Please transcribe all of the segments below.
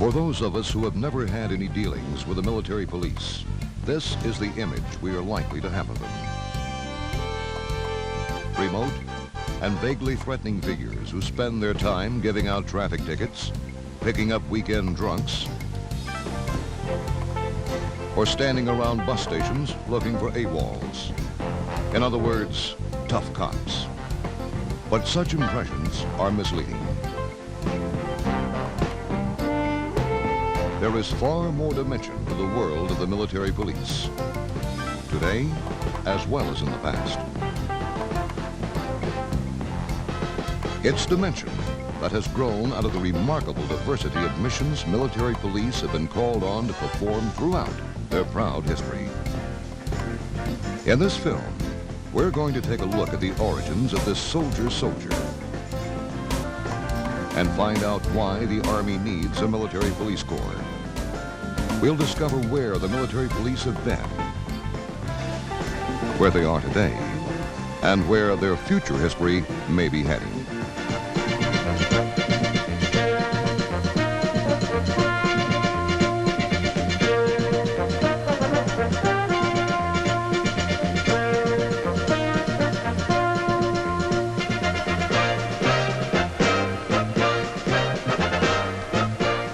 For those of us who have never had any dealings with the military police, this is the image we are likely to have of them. Remote and vaguely threatening figures who spend their time giving out traffic tickets, picking up weekend drunks, or standing around bus stations looking for AWOLs. In other words, tough cops. But such impressions are misleading. There is far more dimension to the world of the military police, today as well as in the past. Its dimension that has grown out of the remarkable diversity of missions military police have been called on to perform throughout their proud history. In this film, we're going to take a look at the origins of this soldier and find out why the Army needs a military police corps. We'll discover where the military police have been, where they are today, and where their future history may be heading.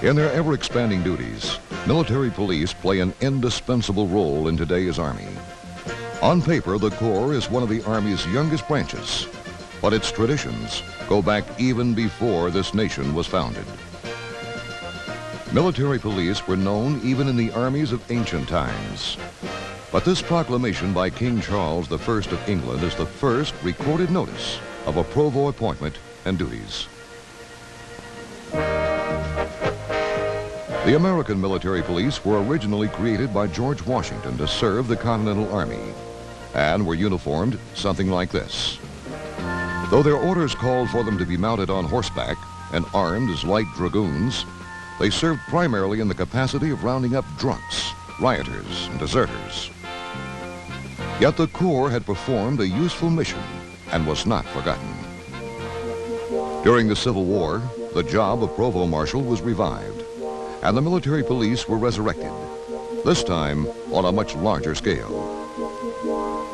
In their ever-expanding duties, military police play an indispensable role in today's Army. On paper, the Corps is one of the Army's youngest branches, but its traditions go back even before this nation was founded. Military police were known even in the armies of ancient times. But this proclamation by King Charles I of England is the first recorded notice of a provost appointment and duties. The American military police were originally created by George Washington to serve the Continental Army and were uniformed something like this. Though their orders called for them to be mounted on horseback and armed as light dragoons, they served primarily in the capacity of rounding up drunks, rioters, and deserters. Yet the Corps had performed a useful mission and was not forgotten. During the Civil War, the job of provost marshal was revived, and the military police were resurrected, this time on a much larger scale.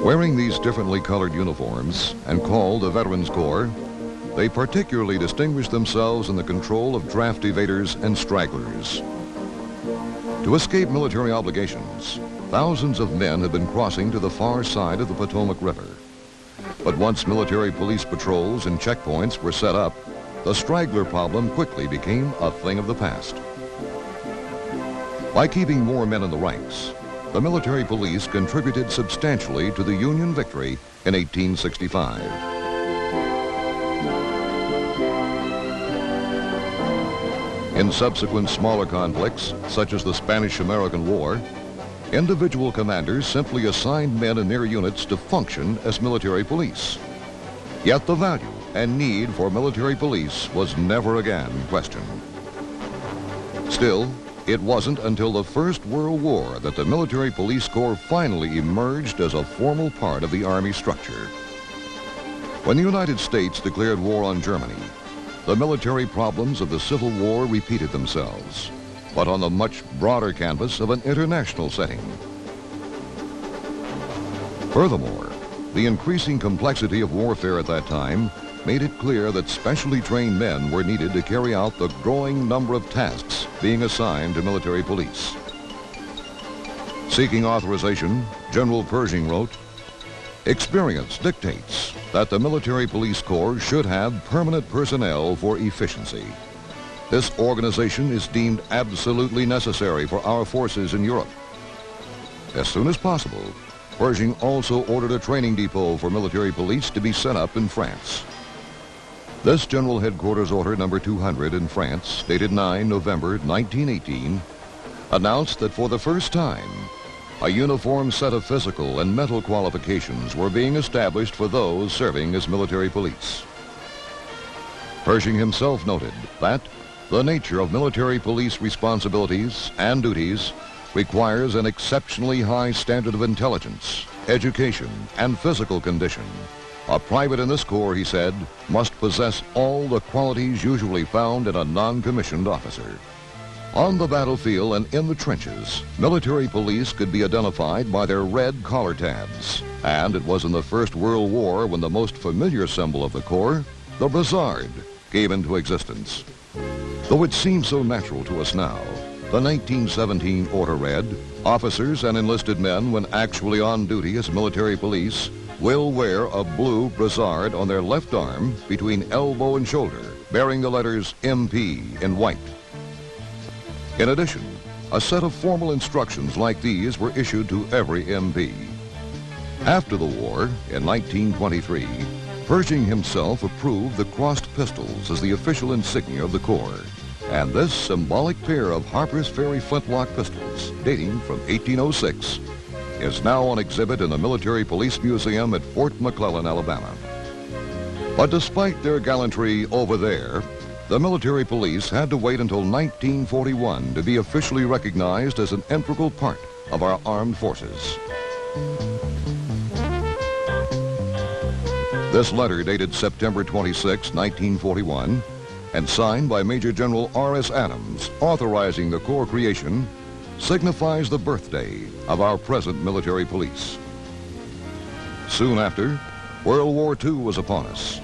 Wearing these differently colored uniforms and called the Veterans Corps, they particularly distinguished themselves in the control of draft evaders and stragglers. To escape military obligations, thousands of men had been crossing to the far side of the Potomac River. But once military police patrols and checkpoints were set up, the straggler problem quickly became a thing of the past. By keeping more men in the ranks, the military police contributed substantially to the Union victory in 1865. In subsequent smaller conflicts, such as the Spanish-American War, individual commanders simply assigned men in their units to function as military police. Yet the value and need for military police was never again questioned. Still, it wasn't until the First World War that the Military Police Corps finally emerged as a formal part of the Army structure. When the United States declared war on Germany, the military problems of the Civil War repeated themselves, but on the much broader canvas of an international setting. Furthermore, the increasing complexity of warfare at that time made it clear that specially trained men were needed to carry out the growing number of tasks being assigned to military police. Seeking authorization, General Pershing wrote, "Experience dictates that the military police corps should have permanent personnel for efficiency. This organization is deemed absolutely necessary for our forces in Europe." As soon as possible, Pershing also ordered a training depot for military police to be set up in France. This General Headquarters Order number 200 in France, dated 9 November 1918, announced that for the first time, a uniform set of physical and mental qualifications were being established for those serving as military police. Pershing himself noted that the nature of military police responsibilities and duties requires an exceptionally high standard of intelligence, education, and physical condition. A private in this corps, he said, must possess all the qualities usually found in a non-commissioned officer. On the battlefield and in the trenches, military police could be identified by their red collar tabs. And it was in the First World War when the most familiar symbol of the Corps, the brassard, came into existence. Though it seems so natural to us now, the 1917 order read, officers and enlisted men, when actually on duty as military police, will wear a blue brassard on their left arm between elbow and shoulder, bearing the letters MP in white. In addition, a set of formal instructions like these were issued to every MP. After the war, in 1923, Pershing himself approved the crossed pistols as the official insignia of the Corps. And this symbolic pair of Harper's Ferry flintlock pistols, dating from 1806, is now on exhibit in the Military Police Museum at Fort McClellan, Alabama. But despite their gallantry over there, the military police had to wait until 1941 to be officially recognized as an integral part of our armed forces. This letter, dated September 26, 1941, and signed by Major General R.S. Adams, authorizing the Corps creation, signifies the birthday of our present military police. Soon after, World War II was upon us,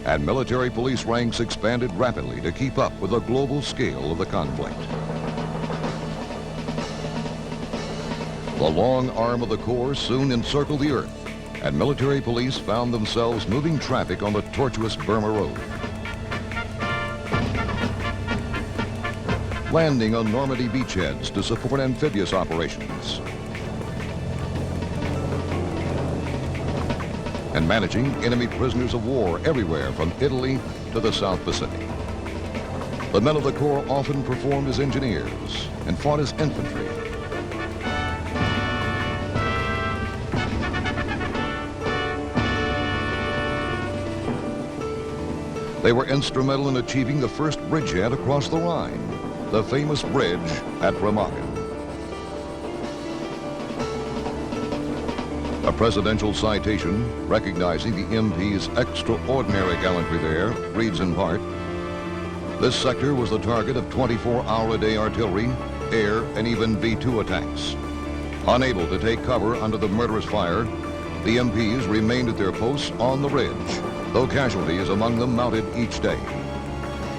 and military police ranks expanded rapidly to keep up with the global scale of the conflict. The long arm of the Corps soon encircled the earth, and military police found themselves moving traffic on the tortuous Burma Road. Landing on Normandy beachheads to support amphibious operations, and managing enemy prisoners of war everywhere from Italy to the South Pacific. The men of the Corps often performed as engineers and fought as infantry. They were instrumental in achieving the first bridgehead across the Rhine, the famous bridge at Remagen. A presidential citation recognizing the MP's extraordinary gallantry there reads in part, "This sector was the target of 24-hour-a-day artillery, air, and even V-2 attacks. Unable to take cover under the murderous fire, the MPs remained at their posts on the ridge, though casualties among them mounted each day.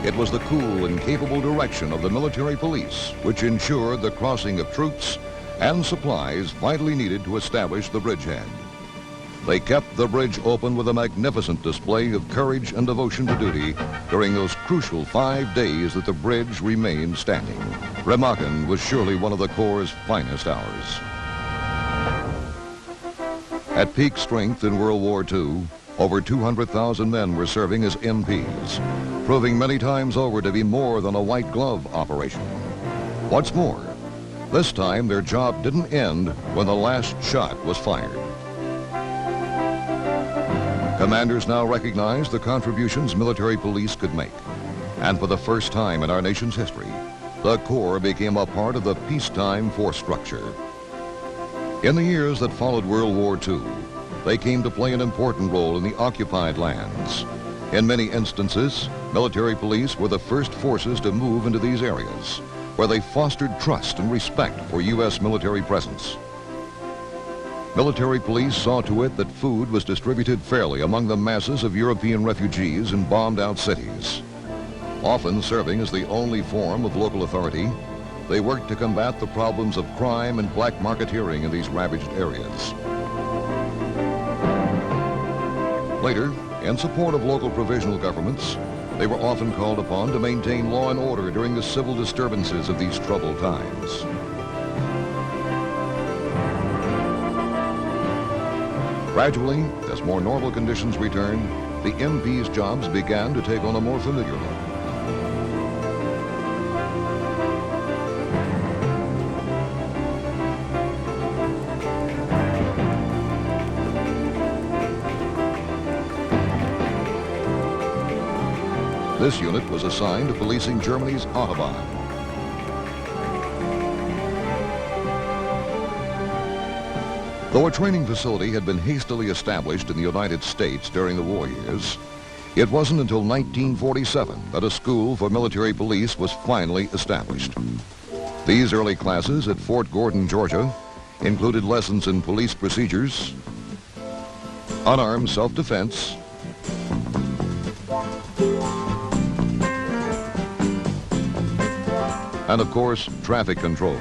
It was the cool and capable direction of the military police which ensured the crossing of troops and supplies vitally needed to establish the bridgehead. They kept the bridge open with a magnificent display of courage and devotion to duty during those crucial 5 days that the bridge remained standing. Remagen was surely one of the Corps' finest hours." At peak strength in World War II, over 200,000 men were serving as MPs, proving many times over to be more than a white glove operation. What's more, this time their job didn't end when the last shot was fired. Commanders now recognize the contributions military police could make. And for the first time in our nation's history, the Corps became a part of the peacetime force structure. In the years that followed World War II, they came to play an important role in the occupied lands. In many instances, military police were the first forces to move into these areas, where they fostered trust and respect for U.S. military presence. Military police saw to it that food was distributed fairly among the masses of European refugees in bombed-out cities. Often serving as the only form of local authority, they worked to combat the problems of crime and black marketeering in these ravaged areas. Later, in support of local provisional governments, they were often called upon to maintain law and order during the civil disturbances of these troubled times. Gradually, as more normal conditions returned, the MP's jobs began to take on a more familiar look. This unit was assigned to policing Germany's Autobahn. Though a training facility had been hastily established in the United States during the war years, It wasn't until 1947 that a school for military police was finally established. These early classes at Fort Gordon, Georgia, included lessons in police procedures, unarmed self-defense, and of course, traffic control.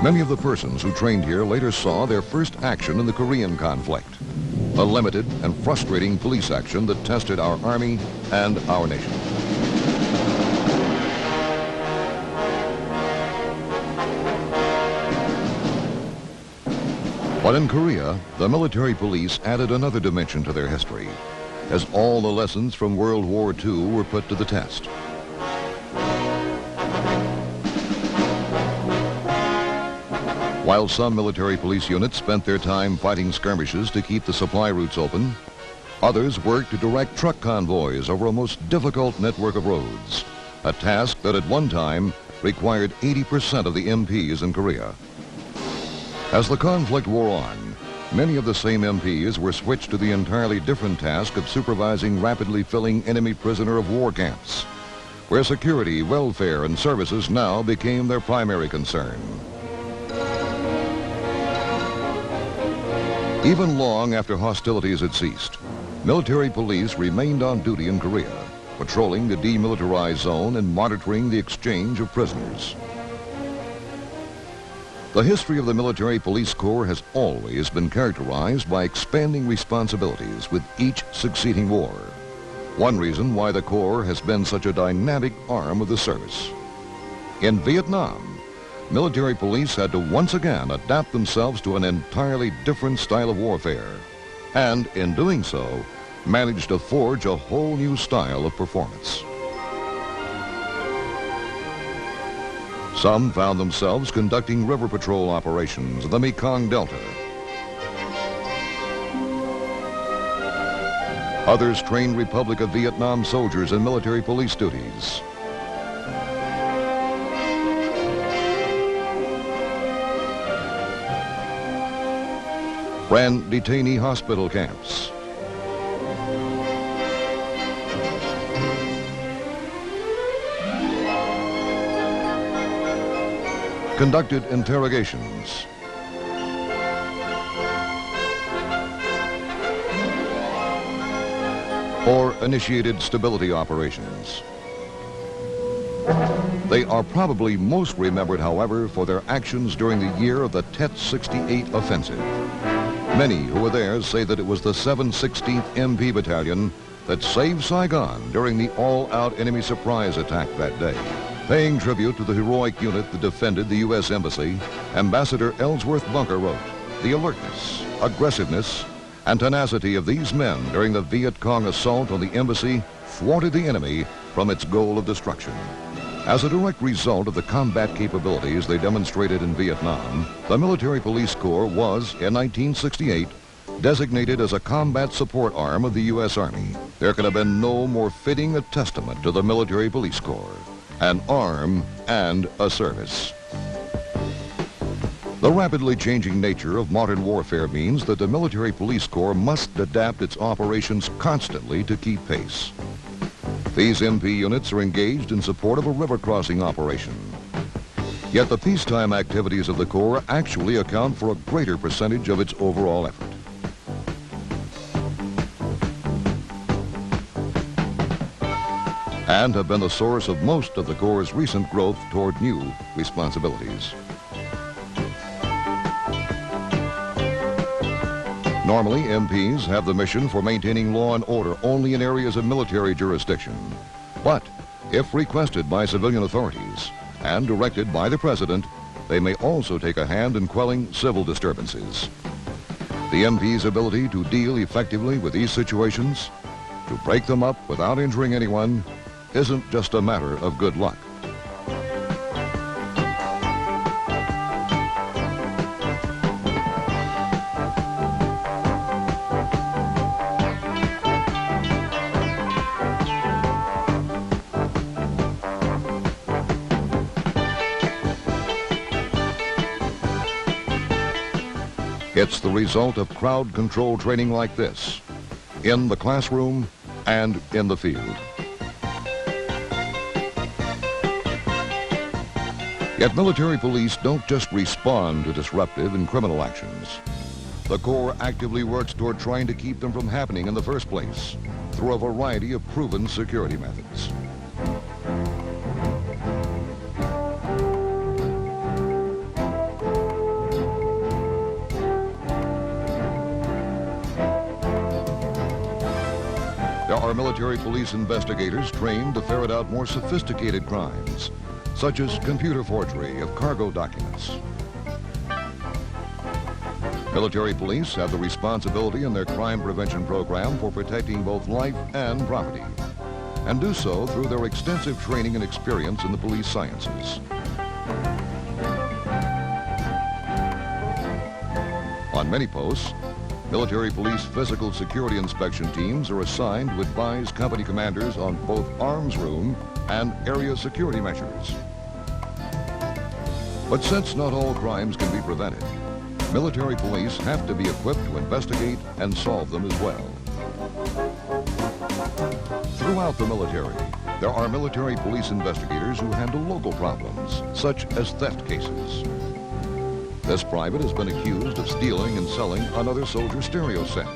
Many of the persons who trained here later saw their first action in the Korean conflict, a limited and frustrating police action that tested our Army and our nation. But in Korea, the military police added another dimension to their history, as all the lessons from World War II were put to the test. While some military police units spent their time fighting skirmishes to keep the supply routes open, others worked to direct truck convoys over a most difficult network of roads, a task that at one time required 80% of the MPs in Korea. As the conflict wore on, many of the same MPs were switched to the entirely different task of supervising rapidly filling enemy prisoner of war camps, where security, welfare, and services now became their primary concern. Even long after hostilities had ceased, military police remained on duty in Korea, patrolling the demilitarized zone and monitoring the exchange of prisoners. The history of the military police corps has always been characterized by expanding responsibilities with each succeeding war. One reason why the corps has been such a dynamic arm of the service. In Vietnam, military police had to once again adapt themselves to an entirely different style of warfare, and in doing so, managed to forge a whole new style of performance. Some found themselves conducting river patrol operations in the Mekong Delta. Others trained Republic of Vietnam soldiers in military police duties. Ran detainee hospital camps. Conducted interrogations. Or initiated stability operations. They are probably most remembered, however, for their actions during the year of the Tet 68 offensive. Many who were there say that it was the 716th MP Battalion that saved Saigon during the all-out enemy surprise attack that day. Paying tribute to the heroic unit that defended the U.S. Embassy, Ambassador Ellsworth Bunker wrote, "The alertness, aggressiveness, and tenacity of these men during the Viet Cong assault on the embassy thwarted the enemy from its goal of destruction." As a direct result of the combat capabilities they demonstrated in Vietnam, the Military Police Corps was, in 1968, designated as a combat support arm of the U.S. Army. There could have been no more fitting a testament to the Military Police Corps, an arm and a service. The rapidly changing nature of modern warfare means that the Military Police Corps must adapt its operations constantly to keep pace. These MP units are engaged in support of a river crossing operation. Yet the peacetime activities of the Corps actually account for a greater percentage of its overall effort. And have been the source of most of the Corps' recent growth toward new responsibilities. Normally, MPs have the mission for maintaining law and order only in areas of military jurisdiction. But if requested by civilian authorities and directed by the President, they may also take a hand in quelling civil disturbances. The MP's ability to deal effectively with these situations, to break them up without injuring anyone, isn't just a matter of good luck. It's the result of crowd control training like this, in the classroom and in the field. Yet military police don't just respond to disruptive and criminal actions. The Corps actively works toward trying to keep them from happening in the first place through a variety of proven security methods. There are military police investigators trained to ferret out more sophisticated crimes, such as computer forgery of cargo documents. Military police have the responsibility in their crime prevention program for protecting both life and property, and do so through their extensive training and experience in the police sciences. On many posts, military police physical security inspection teams are assigned to advise company commanders on both arms room and area security measures. But since not all crimes can be prevented, military police have to be equipped to investigate and solve them as well. Throughout the military, there are military police investigators who handle local problems, such as theft cases. This private has been accused of stealing and selling another soldier's stereo set.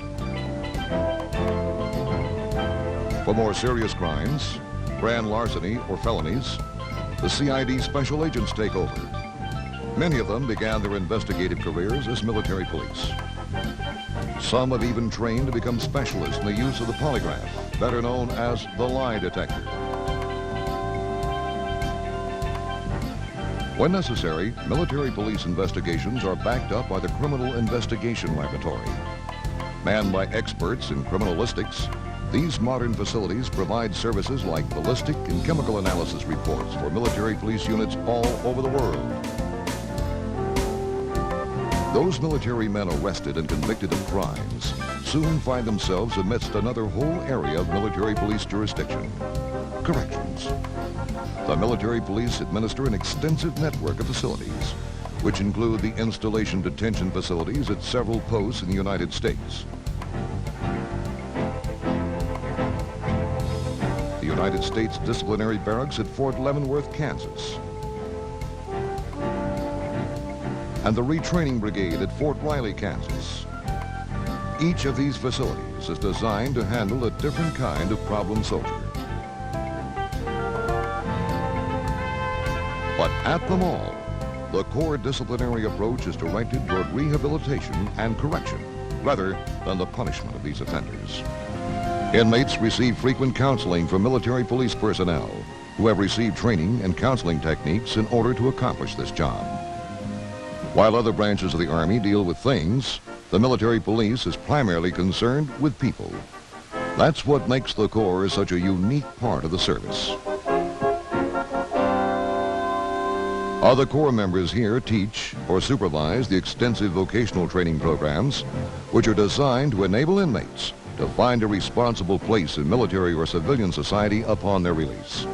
For more serious crimes, grand larceny or felonies, the CID special agents take over. Many of them began their investigative careers as military police. Some have even trained to become specialists in the use of the polygraph, better known as the lie detector. When necessary, military police investigations are backed up by the Criminal Investigation Laboratory. Manned by experts in criminalistics, these modern facilities provide services like ballistic and chemical analysis reports for military police units all over the world. Those military men arrested and convicted of crimes soon find themselves amidst another whole area of military police jurisdiction: corrections. The military police administer an extensive network of facilities, which include the installation detention facilities at several posts in the United States. The United States Disciplinary Barracks at Fort Leavenworth, Kansas, and the Retraining Brigade at Fort Riley, Kansas. Each of these facilities is designed to handle a different kind of problem soldier. But at them all, the Corps disciplinary approach is directed toward rehabilitation and correction, rather than the punishment of these offenders. Inmates receive frequent counseling from military police personnel who have received training and counseling techniques in order to accomplish this job. While other branches of the Army deal with things, the military police is primarily concerned with people. That's what makes the Corps such a unique part of the service. Other Corps members here teach or supervise the extensive vocational training programs, which are designed to enable inmates to find a responsible place in military or civilian society upon their release.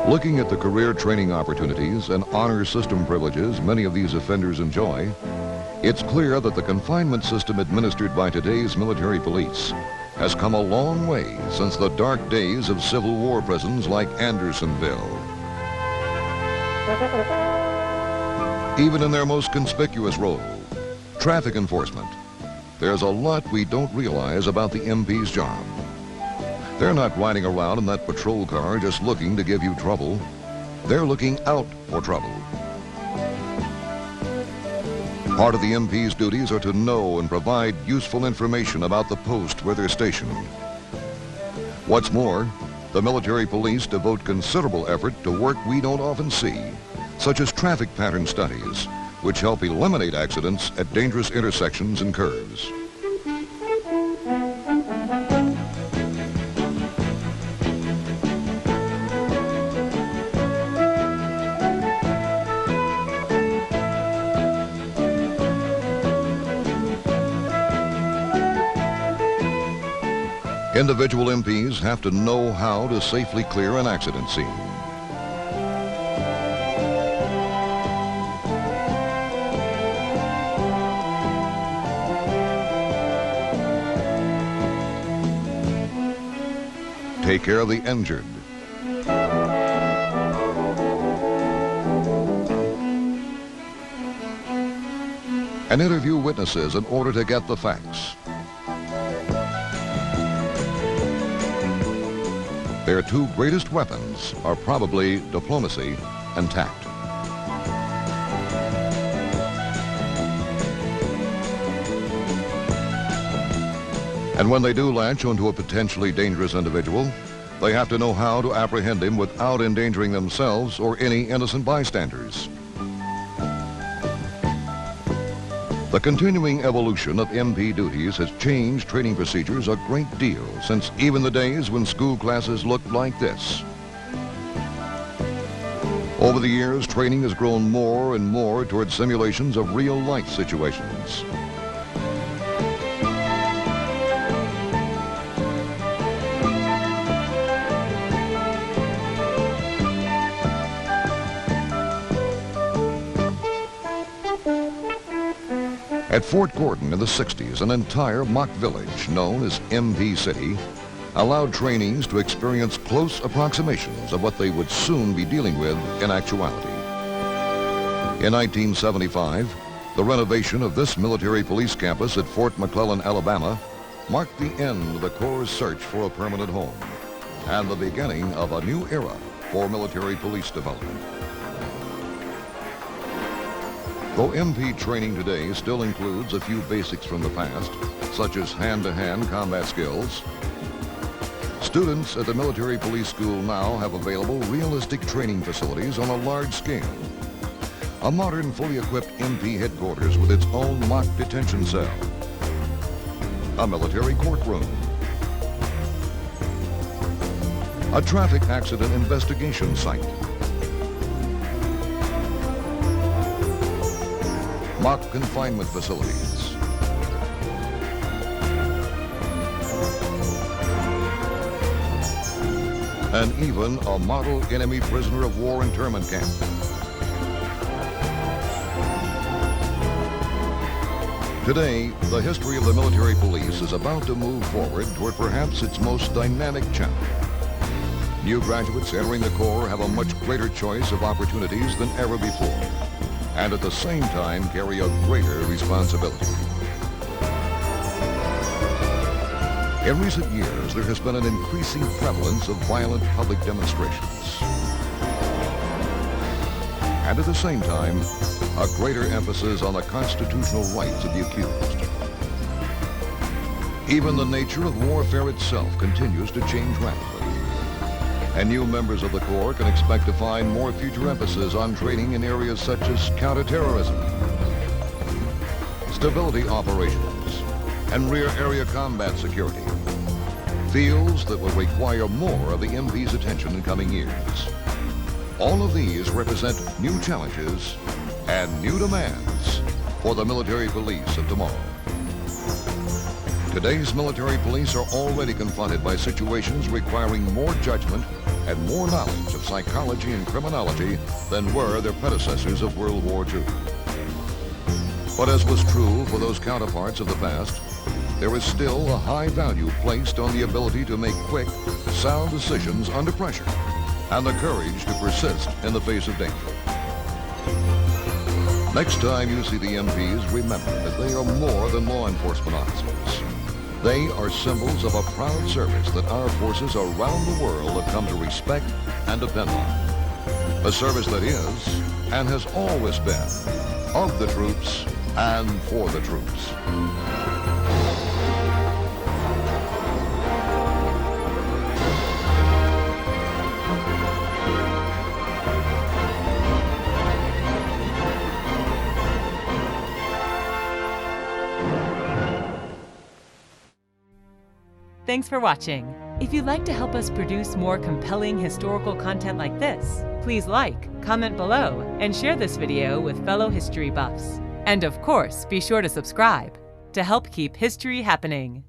Looking at the career training opportunities and honor system privileges many of these offenders enjoy, it's clear that the confinement system administered by today's military police has come a long way since the dark days of Civil War prisons like Andersonville. Even in their most conspicuous role, traffic enforcement, there's a lot we don't realize about the MP's job. They're not riding around in that patrol car just looking to give you trouble. They're looking out for trouble. Part of the MP's duties are to know and provide useful information about the post where they're stationed. What's more, the military police devote considerable effort to work we don't often see, such as traffic pattern studies, which help eliminate accidents at dangerous intersections and curves. Individual MPs have to know how to safely clear an accident scene. take care of the injured, and interview witnesses in order to get the facts. Their two greatest weapons are probably diplomacy and tact. And when they do latch onto a potentially dangerous individual, they have to know how to apprehend him without endangering themselves or any innocent bystanders. The continuing evolution of MP duties has changed training procedures a great deal since even the days when school classes looked like this. Over the years, training has grown more and more toward simulations of real-life situations. At Fort Gordon in the 60s, an entire mock village known as MP City allowed trainees to experience close approximations of what they would soon be dealing with in actuality. In 1975, the renovation of this military police campus at Fort McClellan, Alabama, marked the end of the Corps' search for a permanent home and the beginning of a new era for military police development. Though MP training today still includes a few basics from the past, such as hand-to-hand combat skills, students at the Military Police School now have available realistic training facilities on a large scale. A modern, fully equipped MP headquarters with its own mock detention cell, a military courtroom, a traffic accident investigation site, mock confinement facilities, and even a model enemy prisoner of war internment camp. Today, the history of the military police is about to move forward toward perhaps its most dynamic chapter. New graduates entering the Corps have a much greater choice of opportunities than ever before, and at the same time carry a greater responsibility. In recent years, there has been an increasing prevalence of violent public demonstrations. And at the same time, a greater emphasis on the constitutional rights of the accused. Even the nature of warfare itself continues to change rapidly. And new members of the Corps can expect to find more future emphasis on training in areas such as counterterrorism, stability operations, and rear area combat security, fields that will require more of the MP's attention in coming years. All of these represent new challenges and new demands for the military police of tomorrow. Today's military police are already confronted by situations requiring more judgment and more knowledge of psychology and criminology than were their predecessors of World War II. But as was true for those counterparts of the past, there is still a high value placed on the ability to make quick, sound decisions under pressure and the courage to persist in the face of danger. Next time you see the MPs, remember that they are more than law enforcement officers. They are symbols of a proud service that our forces around the world have come to respect and depend on. A service that is, and has always been, of the troops and for the troops. Thanks for watching. If you'd like to help us produce more compelling historical content like this, please like, comment below, and share this video with fellow history buffs. And of course, be sure to subscribe to help keep history happening.